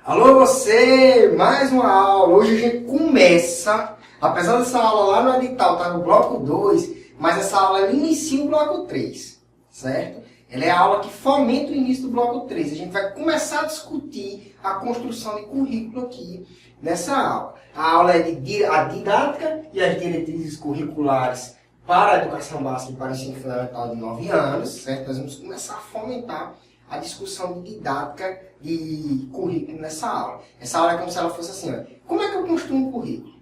Alô você, mais uma aula. Hoje a gente começa, apesar dessa aula lá no edital, tá no bloco 2, mas essa aula ela inicia o bloco 3, certo? Ela é a aula que fomenta o início do bloco 3. A gente vai começar a discutir a construção de currículo aqui nessa aula. A aula é a didática e as diretrizes curriculares para a educação básica e para o ensino fundamental de 9 anos, certo? Nós vamos começar a fomentar a discussão de didática de currículo nessa aula. Essa aula é como se ela fosse assim, ó, como é que eu construo um currículo?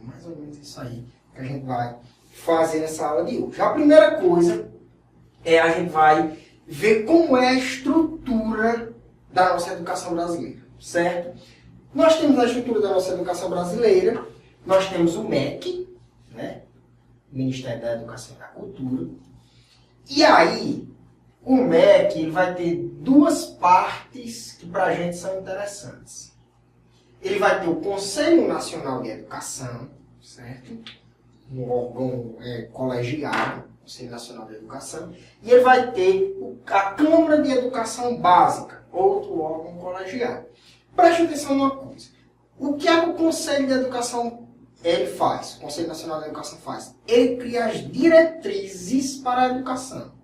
É mais ou menos isso aí que a gente vai fazer nessa aula de hoje. A primeira coisa é a gente vai ver como é a estrutura da nossa educação brasileira, certo? Nós temos a estrutura da nossa educação brasileira, nós temos o MEC, né? Ministério da Educação e da Cultura, e aí o MEC ele vai ter duas partes que para a gente são interessantes. Ele vai ter o Conselho Nacional de Educação, certo? Um órgão colegiado, Conselho Nacional de Educação, e ele vai ter a Câmara de Educação Básica, outro órgão colegiado. Preste atenção numa coisa. O que é que o Conselho de Educação ele faz? O Conselho Nacional de Educação faz? Ele cria as diretrizes para a educação.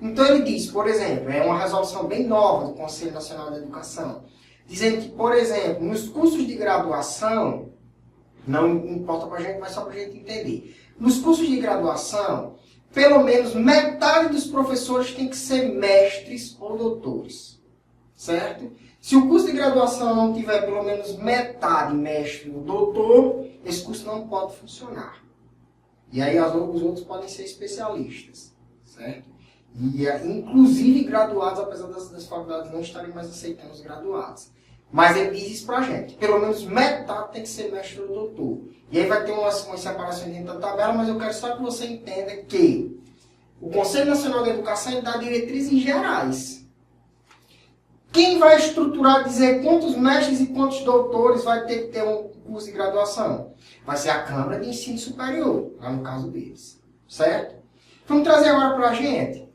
Então ele diz, por exemplo, é uma resolução bem nova do Conselho Nacional de Educação, dizendo que, por exemplo, nos cursos de graduação, não importa para a gente, mas só para a gente entender, nos cursos de graduação, pelo menos metade dos professores tem que ser mestres ou doutores, certo? Se o curso de graduação não tiver pelo menos metade mestre ou doutor, esse curso não pode funcionar. E aí os outros podem ser especialistas, certo? E inclusive graduados, apesar das faculdades não estarem mais aceitando os graduados. Mas ele diz isso pra gente, pelo menos metade tem que ser mestre ou doutor. E aí vai ter umas separações dentro da tabela, mas eu quero só que você entenda que o Conselho Nacional de Educação dá diretrizes gerais. Quem vai estruturar, dizer quantos mestres e quantos doutores vai ter que ter um curso de graduação? Vai ser a Câmara de Ensino Superior, lá no caso deles. Certo? Vamos trazer agora para a gente.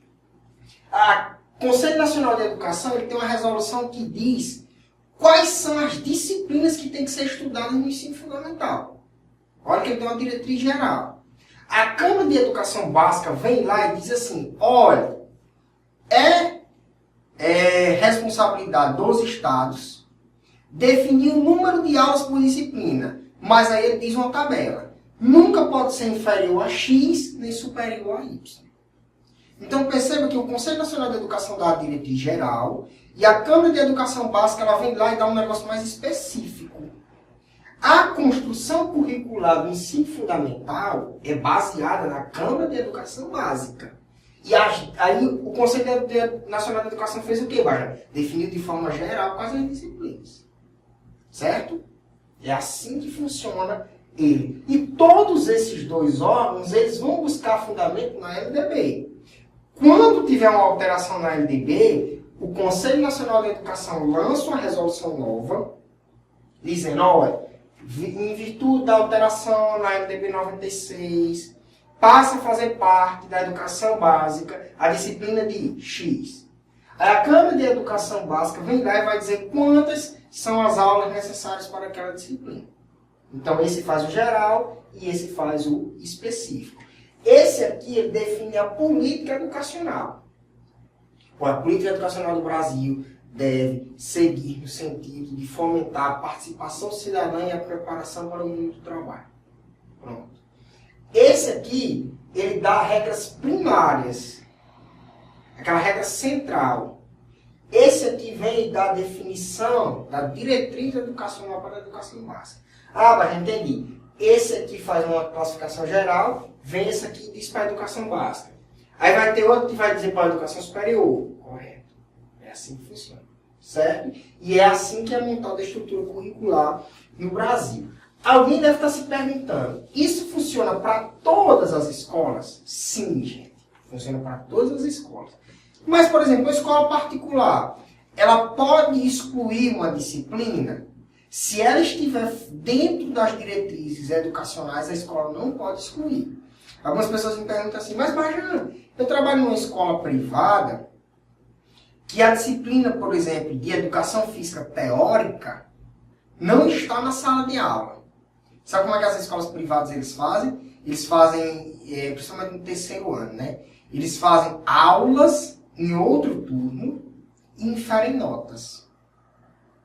O Conselho Nacional de Educação ele tem uma resolução que diz quais são as disciplinas que têm que ser estudadas no ensino fundamental. Olha que ele tem uma diretriz geral. A Câmara de Educação Básica vem lá e diz assim, olha, é responsabilidade dos estados definir o número de aulas por disciplina, mas aí ele diz uma tabela. Nunca pode ser inferior a X, nem superior a Y. Então perceba que o Conselho Nacional de Educação dá a diretriz geral e a Câmara de Educação Básica ela vem lá e dá um negócio mais específico. A construção curricular do ensino fundamental é baseada na Câmara de Educação Básica. E aí o Conselho Nacional de Educação fez o quê, Baja? Definiu de forma geral quais as disciplinas. Certo? É assim que funciona ele. E todos esses dois órgãos, eles vão buscar fundamento na LDB. Quando tiver uma alteração na LDB, o Conselho Nacional de Educação lança uma resolução nova, dizendo, olha, em virtude da alteração na LDB 96, passa a fazer parte da educação básica a disciplina de X. Aí a Câmara de Educação Básica vem lá e vai dizer quantas são as aulas necessárias para aquela disciplina. Então esse faz o geral e esse faz o específico. Esse aqui ele define a política educacional. A política educacional do Brasil deve seguir no sentido de fomentar a participação cidadã e a preparação para o mundo do trabalho. Pronto. Esse aqui, ele dá regras primárias, aquela regra central. Esse aqui vem da definição da diretriz educacional para a educação básica. Mas entendi. Esse aqui faz uma classificação geral, vem esse aqui e diz para a educação básica. Aí vai ter outro que vai dizer para a educação superior. Correto. É assim que funciona. Certo? E é assim que é montada a estrutura curricular no Brasil. Alguém deve estar se perguntando, isso funciona para todas as escolas? Sim, gente. Funciona para todas as escolas. Mas, por exemplo, a escola particular, ela pode excluir uma disciplina? Se ela estiver dentro das diretrizes educacionais, a escola não pode excluir. Algumas pessoas me perguntam assim, mas Bajana, eu trabalho numa escola privada que a disciplina, por exemplo, de educação física teórica não está na sala de aula. Sabe como é que as escolas privadas eles fazem? Eles fazem, principalmente no terceiro ano, né? Eles fazem aulas em outro turno e inferem notas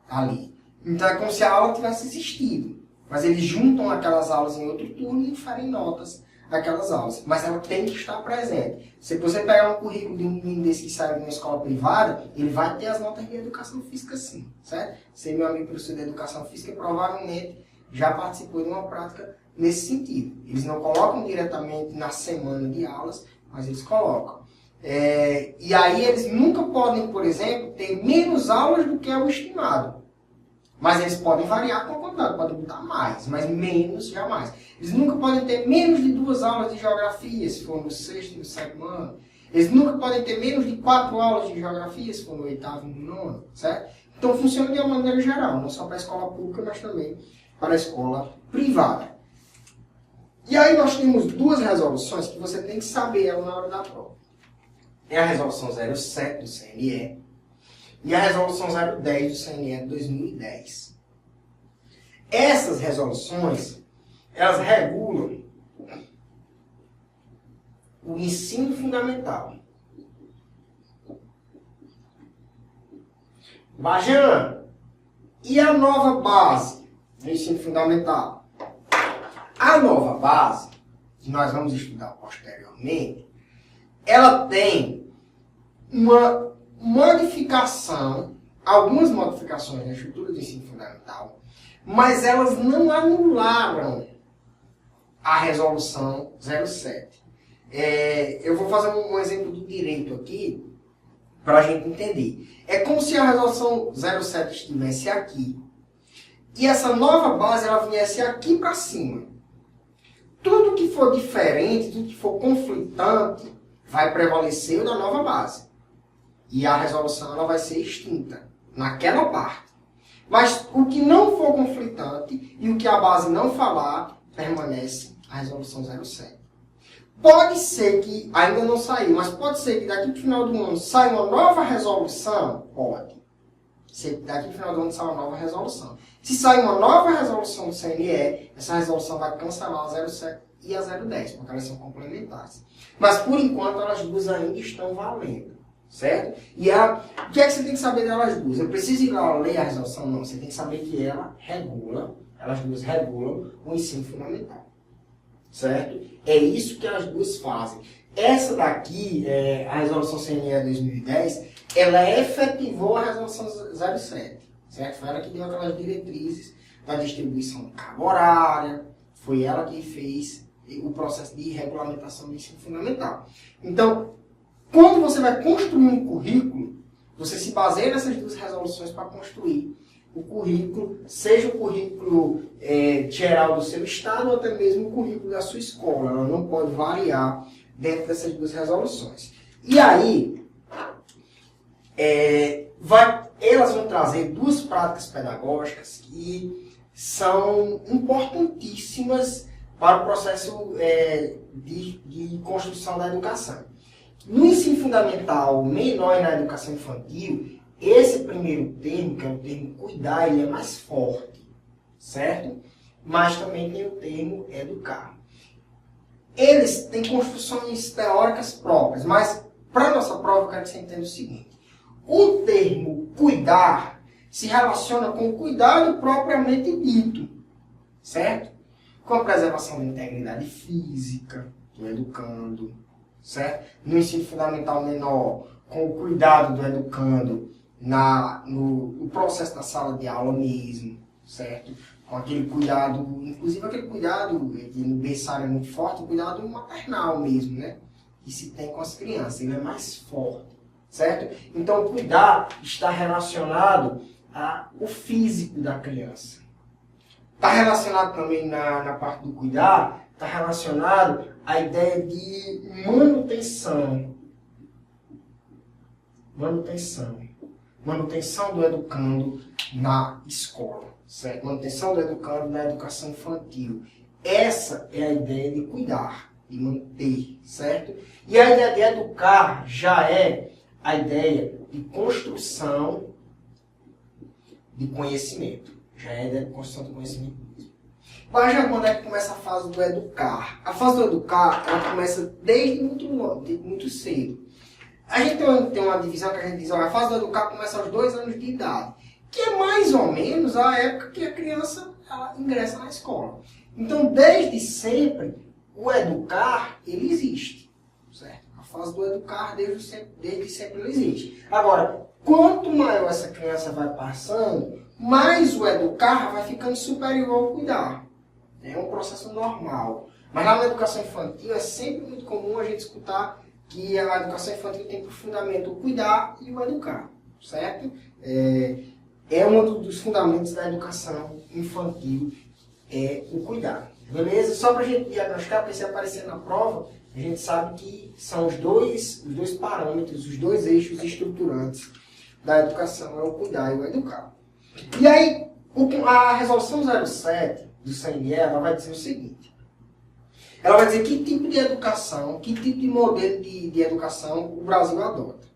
ali. Então é como se a aula tivesse existido. Mas eles juntam aquelas aulas em outro turno e inferem notas daquelas aulas. Mas ela tem que estar presente. Se você pegar um currículo de um menino desse que saiu de uma escola privada, ele vai ter as notas de educação física sim, certo? Se meu amigo professor de educação física provavelmente já participou de uma prática nesse sentido. Eles não colocam diretamente na semana de aulas, mas eles colocam. E aí eles nunca podem, por exemplo, ter menos aulas do que é o estimado. Mas eles podem variar com a quantidade, podem botar mais, mas menos jamais. Eles nunca podem ter menos de 2 aulas de geografia, se for no 6º e no 7º ano. Eles nunca podem ter menos de 4 aulas de geografia, se for no 8º e no 9º, certo? Então funciona de uma maneira geral, não só para a escola pública, mas também para a escola privada. E aí nós temos 2 resoluções que você tem que saber ela na hora da prova. É a resolução 07 do CNE e a resolução 010 do CNE de 2010. Essas resoluções, elas regulam o ensino fundamental. Bajan, e a nova base do ensino fundamental? A nova base, que nós vamos estudar posteriormente, ela tem uma modificação, algumas modificações na estrutura do ensino fundamental, mas elas não anularam a resolução 07. Eu vou fazer um exemplo do direito aqui, para a gente entender. É como se a resolução 07 estivesse aqui, e essa nova base ela viesse aqui para cima. Tudo que for diferente, tudo que for conflitante, vai prevalecer o da nova base. E a resolução ela vai ser extinta naquela parte. Mas o que não for conflitante e o que a base não falar, permanece a resolução 07. Pode ser que, ainda não saiu, mas pode ser que daqui para o final do ano saia uma nova resolução? Pode. Daqui para o final do ano saia uma nova resolução. Se sair uma nova resolução do CNE, essa resolução vai cancelar a 07 e a 010, porque elas são complementares. Mas, por enquanto, elas duas ainda estão valendo, certo? E o que é que você tem que saber delas duas? Eu preciso ir lá ler a resolução? Não, você tem que saber que elas duas regulam o ensino fundamental, certo? É isso que elas duas fazem. Essa daqui, a resolução CNE 2010, ela efetivou a resolução 07, certo? Foi ela que deu aquelas diretrizes da distribuição de carga horária, foi ela que fez o processo de regulamentação do ensino fundamental. Então, quando você vai construir um currículo, você se baseia nessas duas resoluções para construir o currículo, seja o currículo geral do seu estado ou até mesmo o currículo da sua escola. Ela não pode variar dentro dessas duas resoluções. E aí, elas vão trazer duas práticas pedagógicas que são importantíssimas para o processo de construção da educação. No ensino fundamental menor e na educação infantil, esse primeiro termo, que é o termo cuidar, ele é mais forte, certo? Mas também tem o termo educar. Eles têm construções teóricas próprias, mas para a nossa prova eu quero que você entenda o seguinte. O termo cuidar se relaciona com o cuidado propriamente dito, certo? Com a preservação da integridade física do educando, certo? No ensino fundamental menor, com o cuidado do educando no processo da sala de aula mesmo, certo? Com aquele cuidado, inclusive aquele cuidado que no berçário é muito forte, o cuidado maternal mesmo, né? Que se tem com as crianças, ele é mais forte, certo? Então, o cuidar está relacionado ao físico da criança. Está relacionado também na parte do cuidar, está relacionado à ideia de manutenção. Manutenção do educando na escola, certo? Manutenção do educando na educação infantil. Essa é a ideia de cuidar, de manter, certo? E a ideia de educar já é a ideia de construção de conhecimento. Já é a ideia de construção de conhecimento mesmo. Mas já quando é que começa a fase do educar? A fase do educar, ela começa desde muito cedo. A gente tem uma divisão que a gente diz, a fase do educar começa aos 2 anos de idade, que é mais ou menos a época que a criança ela ingressa na escola. Então, desde sempre, o educar, ele existe. Certo? A fase do educar, desde sempre ele existe. Agora, quanto maior essa criança vai passando, mais o educar vai ficando superior ao cuidar. É um processo normal. Mas lá na educação infantil é sempre muito comum a gente escutar que a educação infantil tem por fundamento o cuidar e o educar. Certo? É um dos fundamentos da educação infantil, é o cuidar. Beleza? Só para a gente diagnosticar, porque se aparecer na prova, a gente sabe que são os dois parâmetros, os dois eixos estruturantes da educação, é o cuidar e o educar. E aí, a resolução 07 do CNE, ela vai dizer o seguinte. Ela vai dizer que tipo de educação, que tipo de modelo de educação o Brasil adota.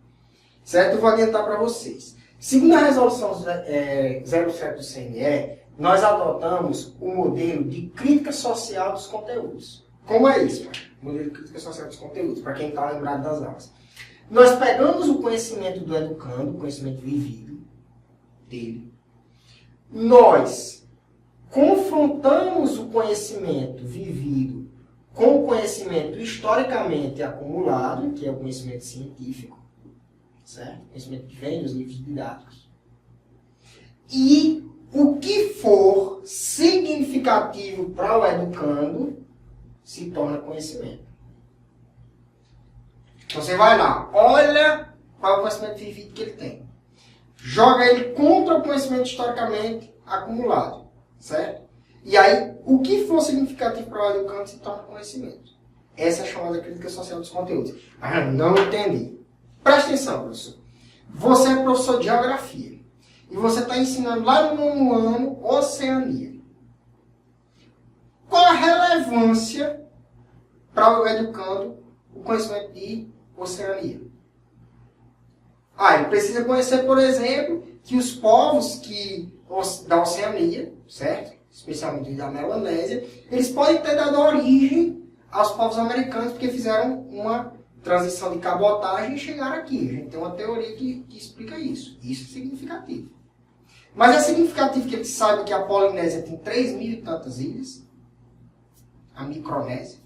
Certo? Eu vou adiantar para vocês. Segundo a resolução 07 do CNE, nós adotamos o modelo de crítica social dos conteúdos. Como é isso? O modelo de crítica social dos conteúdos, para quem está lembrado das aulas. Nós pegamos o conhecimento do educando, o conhecimento vivido dele. Nós confrontamos o conhecimento vivido com o conhecimento historicamente acumulado, que é o conhecimento científico, certo? O conhecimento que vem dos livros didáticos. E o que for significativo para o educando se torna conhecimento. Então você vai lá, olha qual é o conhecimento vivido que ele tem. Joga ele contra o conhecimento historicamente acumulado, certo? E aí, o que for significativo para o educando se torna conhecimento. Essa é a chamada crítica social dos conteúdos. Ah, não entendi. Presta atenção, professor. Você é professor de geografia. E você está ensinando lá no 9º ano Oceania. Qual a relevância para o educando o conhecimento de Oceania? Ele precisa conhecer, por exemplo, que os povos da Oceania, certo? Especialmente da Melanésia, eles podem ter dado origem aos povos americanos porque fizeram uma transição de cabotagem e chegaram aqui. A gente tem uma teoria que explica isso. Isso é significativo. Mas é significativo que ele saiba que a Polinésia tem 3.000 e tantas ilhas. A Micronésia.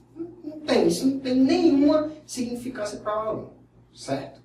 Não tem. Isso não tem nenhuma significância para o aluno. Certo?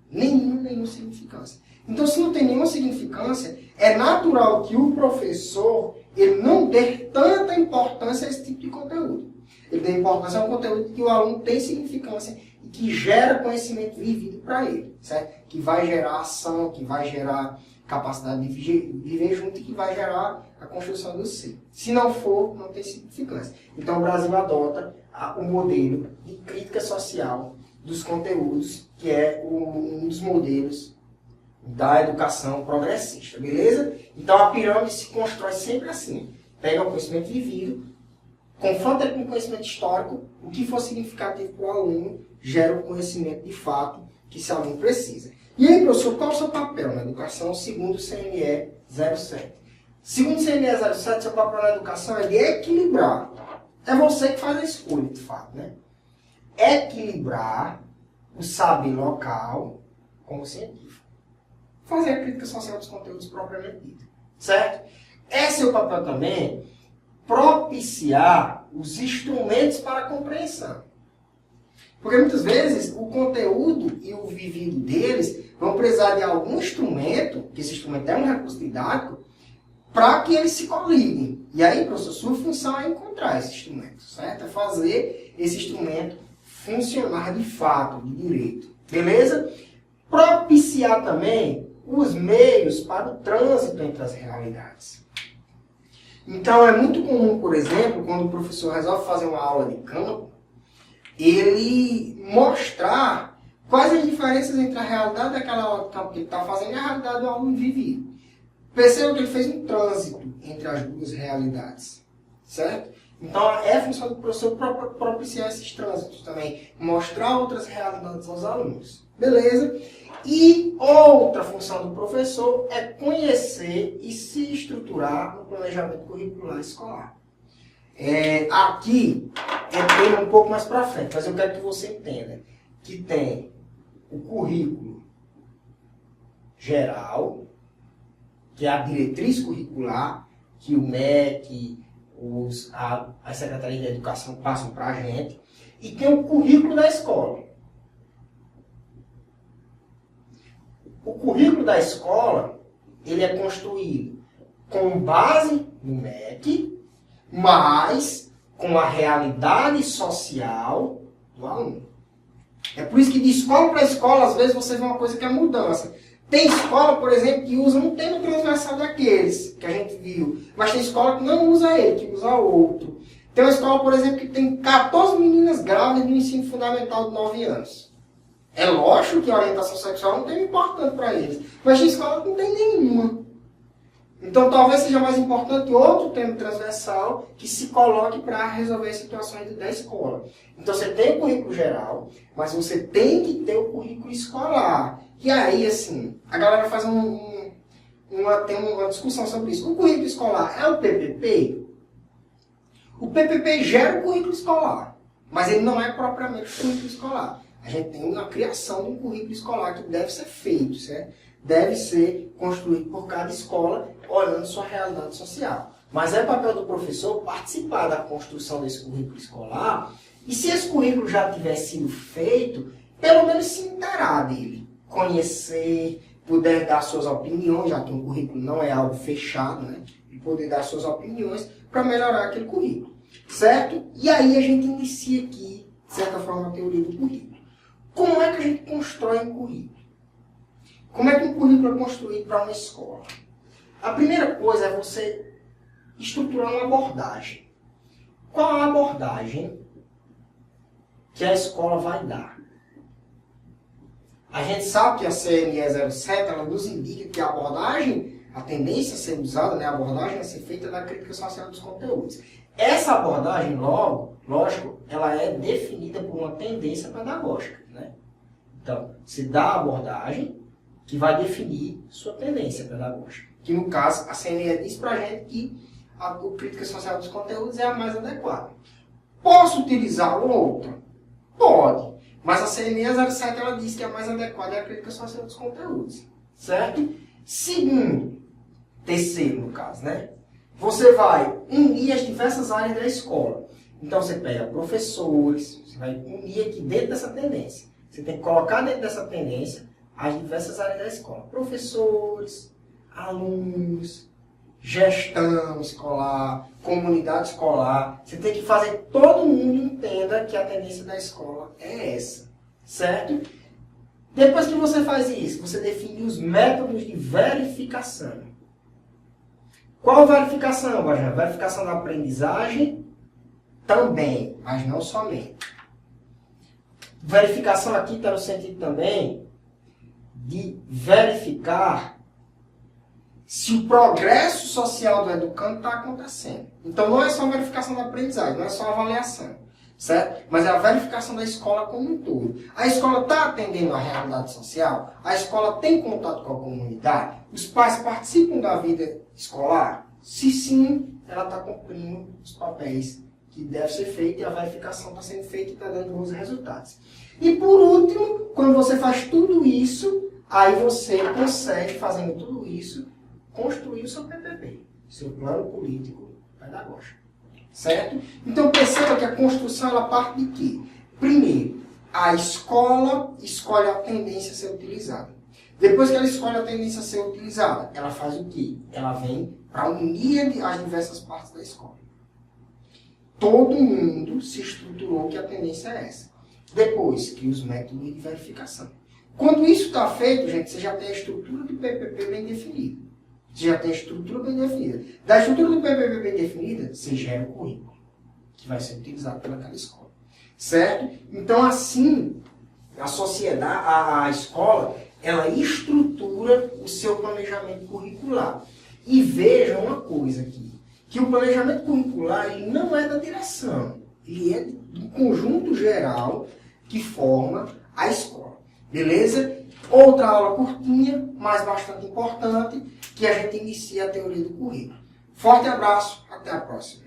Nenhuma significância. Então, se não tem nenhuma significância, é natural que o professor ele não dê tanta importância a esse tipo de conteúdo. Ele dê importância a um conteúdo que o aluno tem significância e que gera conhecimento vivido para ele. Certo? Que vai gerar ação, que vai gerar capacidade de viver junto e que vai gerar a construção do ser. Se não for, não tem significância. Então, o Brasil adota o modelo de crítica social dos conteúdos, que é um dos modelos da educação progressista, beleza? Então, a pirâmide se constrói sempre assim. Pega o conhecimento vivido, confronta ele com o conhecimento histórico, o que for significativo para o aluno, gera o conhecimento de fato que esse aluno precisa. E aí, professor, qual é o seu papel na educação segundo o CNE 07? Segundo o CNE 07, seu papel na educação é de equilibrar. É você que faz a escolha, de fato, né? Equilibrar o saber local com o científico. Fazer a crítica social dos conteúdos propriamente dito. Certo? É seu papel também propiciar os instrumentos para a compreensão. Porque muitas vezes o conteúdo e o vivido deles vão precisar de algum instrumento, que esse instrumento é um recurso didático, para que eles se coliguem. E aí, professor, sua função é encontrar esse instrumento, certo? É fazer esse instrumento funcionar de fato, de direito. Beleza? Propiciar também os meios para o trânsito entre as realidades. Então, é muito comum, por exemplo, quando o professor resolve fazer uma aula de campo, ele mostrar quais as diferenças entre a realidade daquela aula de campo que ele está fazendo e a realidade do aluno vivido. Perceba que ele fez um trânsito entre as duas realidades. Certo? Então, é a função do professor propiciar esses trânsitos também. Mostrar outras realidades aos alunos. Beleza? E outra função do professor é conhecer e se estruturar no planejamento curricular escolar. Aqui é tema um pouco mais para frente, mas eu quero que você entenda que tem o currículo geral, que é a diretriz curricular, que o MEC, a Secretaria de Educação passam para a gente, e tem o currículo da escola. O currículo da escola, ele é construído com base no MEC, mas com a realidade social do aluno. É por isso que de escola para escola, às vezes você vê uma coisa que é mudança. Tem escola, por exemplo, que usa um tema transversal daqueles que a gente viu, mas tem escola que não usa ele, que usa outro. Tem uma escola, por exemplo, que tem 14 meninas grávidas no ensino fundamental de 9 anos. É lógico que a orientação sexual não tem importante para eles, mas tem escola que não tem nenhuma. Então talvez seja mais importante outro tema transversal que se coloque para resolver as situações da escola. Então você tem o currículo geral, mas você tem que ter o currículo escolar. E aí, assim, a galera faz tem uma discussão sobre isso. O currículo escolar é o PPP? O PPP gera o currículo escolar, mas ele não é propriamente o currículo escolar. A gente tem uma criação de um currículo escolar que deve ser feito, certo? Deve ser construído por cada escola, olhando sua realidade social. Mas é papel do professor participar da construção desse currículo escolar, e se esse currículo já tiver sido feito, pelo menos se inteirar dele. Conhecer, poder dar suas opiniões, já que um currículo não é algo fechado, né? E poder dar suas opiniões para melhorar aquele currículo. Certo? E aí a gente inicia aqui, de certa forma, a teoria do currículo. Como é que a gente constrói um currículo? Como é que um currículo é construído para uma escola? A primeira coisa é você estruturar uma abordagem. Qual a abordagem que a escola vai dar? A gente sabe que a CNE 07 ela nos indica que a abordagem, a tendência a ser usada, né, a abordagem a ser feita da crítica social dos conteúdos. Essa abordagem, lógico, ela é definida por uma tendência pedagógica. Né? Então, se dá a abordagem que vai definir sua tendência pedagógica. Que, no caso, a CNE diz pra gente que a crítica social dos conteúdos é a mais adequada. Posso utilizar outra? Pode. Mas a CNE 07 ela diz que a mais adequada é a crítica social dos conteúdos. Certo? Segundo, terceiro, no caso, né? Você vai unir as diversas áreas da escola. Então, você pega professores, você vai unir aqui dentro dessa tendência. Você tem que colocar dentro dessa tendência as diversas áreas da escola. Professores, alunos, gestão escolar, comunidade escolar. Você tem que fazer que todo mundo entenda que a tendência da escola é essa. Certo? Depois que você faz isso, você define os métodos de verificação. Qual verificação, Guajá? Verificação da aprendizagem também, mas não somente. Verificação aqui está no sentido também de verificar se o progresso social do educando está acontecendo. Então não é só a verificação da aprendizagem, não é só a avaliação, certo? Mas é a verificação da escola como um todo. A escola está atendendo à realidade social? A escola tem contato com a comunidade? Os pais participam da vida escolar? Se sim, ela está cumprindo os papéis que deve ser feito e a verificação está sendo feita e está dando bons resultados. E por último, quando você faz tudo isso, aí você consegue, fazendo tudo isso, construir o seu PPP, seu plano político pedagógico. Certo? Então perceba que a construção ela parte de quê? Primeiro, a escola escolhe a tendência a ser utilizada. Depois que ela escolhe a tendência a ser utilizada, ela faz o quê? Ela vem para unir as diversas partes da escola. Todo mundo se estruturou que a tendência é essa. Depois, cria os métodos de verificação. Quando isso está feito, gente, você já tem a estrutura do PPP bem definida. Você já tem a estrutura bem definida. Da estrutura do PPP bem definida, você gera o currículo, que vai ser utilizado pelaquela escola. Certo? Então, assim, a sociedade, a escola, ela estrutura o seu planejamento curricular. E veja uma coisa aqui, que o planejamento curricular ele não é da direção, ele é do conjunto geral que forma a escola. Beleza? Outra aula curtinha, mas bastante importante, que a gente inicia a teoria do currículo. Forte abraço, até a próxima.